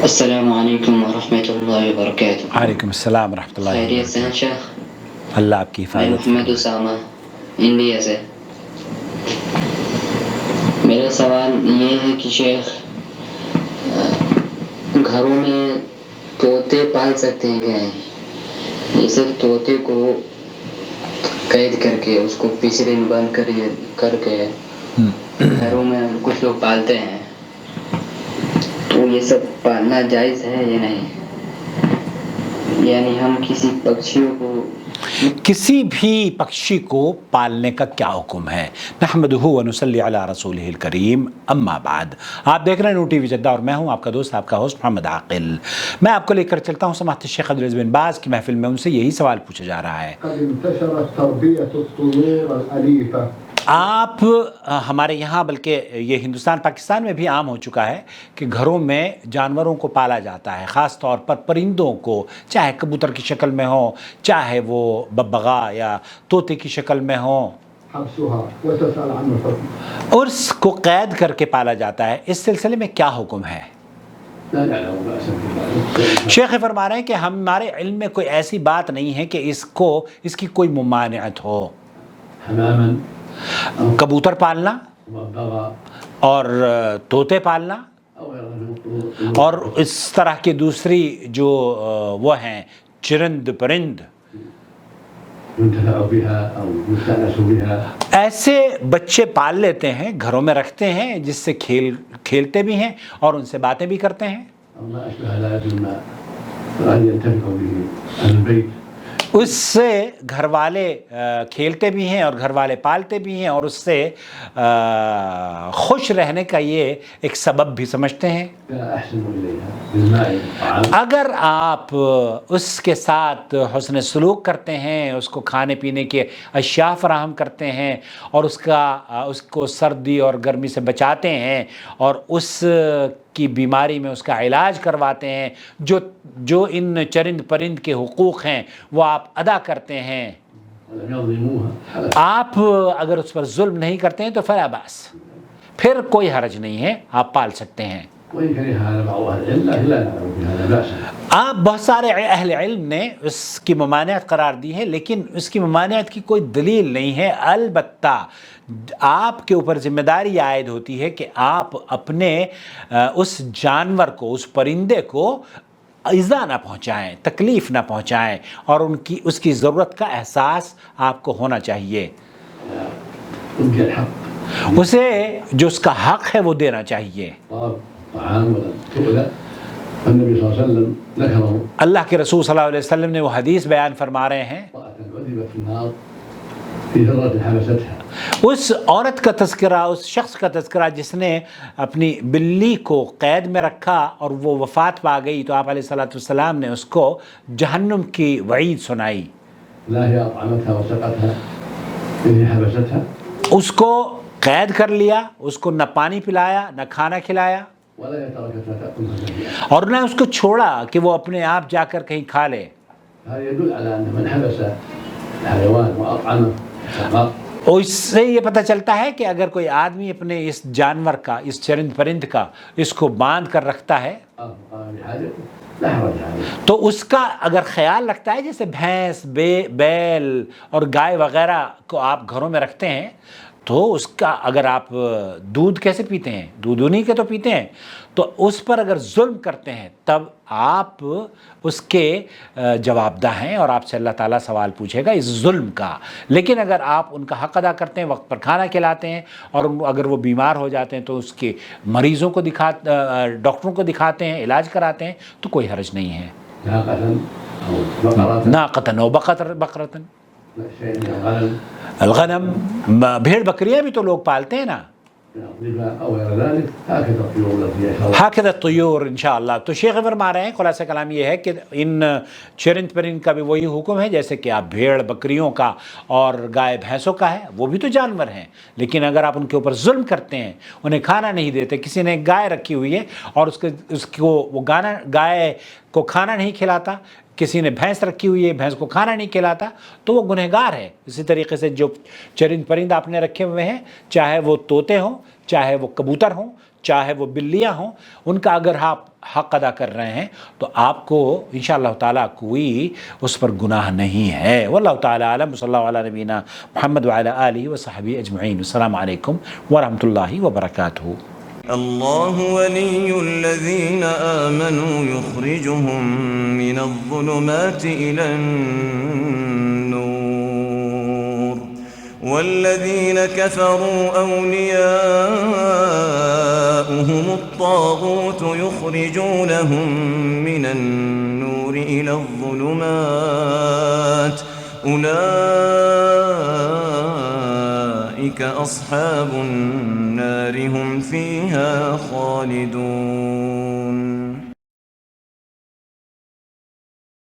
السلام علیکم ورحمۃ اللہ وبرکاتہ۔ وعلیکم السلام ورحمۃ اللہ خیریت سے ہیں وبرکاتہ۔ شیخ؟ اللہ آپ کی میں حفاظت محمد اسامہ انڈیا سے۔ میرا سوال یہ ہے کہ شیخ، گھروں میں طوطے پال سکتے ہیں کیا؟ جیسے طوطے کو قید کر کے اس کو پچھڑے میں بند کر کے گھروں میں کچھ لوگ پالتے ہیں، تو یہ سب پالنا جائز ہے یا نہیں؟ یعنی ہم کسی بھی پکشی کو پالنے کا کیا حکم ہے؟ نحمدہ و نصلی علی رسولہ الکریم، اما بعد۔ آپ دیکھ رہے ہیں نور ٹی وی جدہ اور میں ہوں آپ کا دوست، آپ کا ہوسٹ محمد عاقل۔ میں آپ کو لے کر چلتا ہوں سماحت الشیخ عبدالعزیز بن باز کی محفل میں، ان سے یہی سوال پوچھا جا رہا ہے۔ قد انتشرت تربیة الطيور الأليفة۔ آپ ہمارے یہاں بلکہ یہ ہندوستان پاکستان میں بھی عام ہو چکا ہے کہ گھروں میں جانوروں کو پالا جاتا ہے، خاص طور پر پرندوں کو، چاہے کبوتر کی شکل میں ہو، چاہے وہ ببغا یا طوطے کی شکل میں ہو، حبسها وتسأل عن الحكم۔ اور اس کو قید کر کے پالا جاتا ہے۔ اس سلسلے میں کیا حکم ہے؟ لا نعلم بأسا بذلك۔ شیخ فرما رہے ہیں کہ ہمارے علم میں کوئی ایسی بات نہیں ہے کہ اس کی کوئی ممانعت ہو۔ حماما کبوتر پالنا وببغا اور طوطے پالنا أو غيرها من الطيور اور اس طرح کی دوسری جو وہ ہیں چرند پرند، ينتفع بها أو يستأنس بها۔ ایسے بچے پال لیتے ہیں، گھروں میں رکھتے ہیں، جس سے کھیلتے بھی ہیں اور ان سے باتیں بھی کرتے ہیں۔ أو ما أشبه ذلك مما قد ينتفع به أهل البيت۔ اس سے گھر والے کھیلتے بھی ہیں اور گھر والے پالتے بھی ہیں اور اس سے خوش رہنے کا یہ ایک سبب بھی سمجھتے ہیں۔ لا أحسن إليها بالماء والطعام۔ اگر آپ اس کے ساتھ حسن سلوک کرتے ہیں، اس کو کھانے پینے کے اشیاء فراہم کرتے ہیں اور اس کو سردی اور گرمی سے بچاتے ہیں اور اس کی بیماری میں اس کا علاج کرواتے ہیں، جو ان چرند پرند کے حقوق ہیں وہ آپ ادا کرتے ہیں، ولم يظلموها آپ اگر اس پر ظلم نہیں کرتے ہیں تو فلا باس، پھر کوئی حرج نہیں ہے، آپ پال سکتے ہیں۔ وإن كره هذا بعض أهل العلم لكن لا نعلم بهذا بأسا۔ آپ بہت سارے اہل علم نے اس کی ممانعت قرار دی ہے، لیکن اس کی ممانعت کی کوئی دلیل نہیں ہے۔ البتہ آپ کے اوپر ذمہ داری عائد ہوتی ہے کہ آپ اپنے اس جانور کو، اس پرندے کو ایذا نہ پہنچائیں، تکلیف نہ پہنچائیں، اور اس کی ضرورت کا احساس آپ کو ہونا چاہیے، تبقي الحق اسے جو اس کا حق ہے وہ دینا چاہیے۔ طعام ولا تؤذى، النبي صلى الله عليه وسلم ذكره اللہ کے رسول صلی اللہ علیہ وسلم نے وہ حدیث بیان فرما رہے ہیں، عذبت في النار في ذرة حبستها۔ اس عورت کا تذکرہ، اس شخص کا تذکرہ جس نے اپنی بلی کو قید میں رکھا اور وہ وفات پا گئی، تو آپ علیہ الصلوۃ والسلام نے اس کو جہنم کی وعید سنائی۔ لا هي أطعمتها وسقتها إذ حبستها، اس کو قید کر لیا، اس کو نہ پانی پلایا نہ کھانا کھلایا، ولا هي تركتها تأكل ما. اور نہ اس کو چھوڑا کہ وہ اپنے آپ جا کر کہیں کھا لے۔ هذا يدل على أن من حبس الحيوان وأطعمه وسقاه اور اس سے یہ پتہ چلتا ہے کہ اگر کوئی آدمی اپنے اس جانور کا، اس چرند پرند کا، اس کو باندھ کر رکھتا ہے قام بحاجته لا حرج عليه۔ تو اس کا اگر خیال رکھتا ہے، جیسے بھینس، بیل اور گائے وغیرہ کو آپ گھروں میں رکھتے ہیں، تو اس کا اگر آپ دودھ کیسے پیتے ہیں، دودھ انہی کے تو پیتے ہیں، تو اس پر اگر ظلم کرتے ہیں تب آپ اس کے جواب دہ ہیں اور آپ سے اللہ تعالیٰ سوال پوچھے گا اس ظلم کا۔ لیکن اگر آپ ان کا حق ادا کرتے ہیں، وقت پر کھانا کھلاتے ہیں، اور اگر وہ بیمار ہو جاتے ہیں تو اس کے مریضوں کو ڈاکٹروں کو دکھاتے ہیں، علاج کراتے ہیں، تو کوئی حرج نہیں ہے۔ ناقتن و بقرتن، الغنم، بھیڑ بکریاں بھی تو لوگ پالتے ہیں نا، أو غير ذلك، هكذا الطيور التي يشرب. حاکد الطیور انشاءاللہ۔ تو شیخ فرما رہے ہیں خلاصہ کلام یہ ہے کہ ان چرند پرند کا بھی وہی حکم ہے جیسے کہ آپ بھیڑ بکریوں کا اور گائے بھینسوں کا ہے، وہ بھی تو جانور ہیں، لیکن اگر آپ ان کے اوپر ظلم کرتے ہیں، انہیں کھانا نہیں دیتے، کسی نے گائے رکھی ہوئی ہے اور اس کو وہ گائے کو کھانا نہیں کھلاتا، کسی نے بھینس رکھی ہوئی ہے، بھینس کو کھانا نہیں کھلاتا، تو وہ گنہگار ہے۔ اسی طریقے سے جو چرند پرند آپ نے رکھے ہوئے ہیں، چاہے وہ طوطے ہوں، چاہے وہ کبوتر ہوں، چاہے وہ بلیاں ہوں، ان کا اگر آپ حق ادا کر رہے ہیں تو آپ کو انشاءاللہ تعالیٰ کوئی اس پر گناہ نہیں ہے۔ واللہ تعالیٰ عالم، صلی اللہ علیہ نبینا محمد وعلی آلہ وصحبہ اجمعین۔ السلام علیکم ورحمۃ اللہ وبرکاتہ۔ الله ولي الذين آمنوا يخرجهم من الظلمات إلى النور والذين كفروا أولياؤهم الطاغوت يخرجونهم من النور إلى الظلمات أولئك أصحاب النار هم فيها خالدون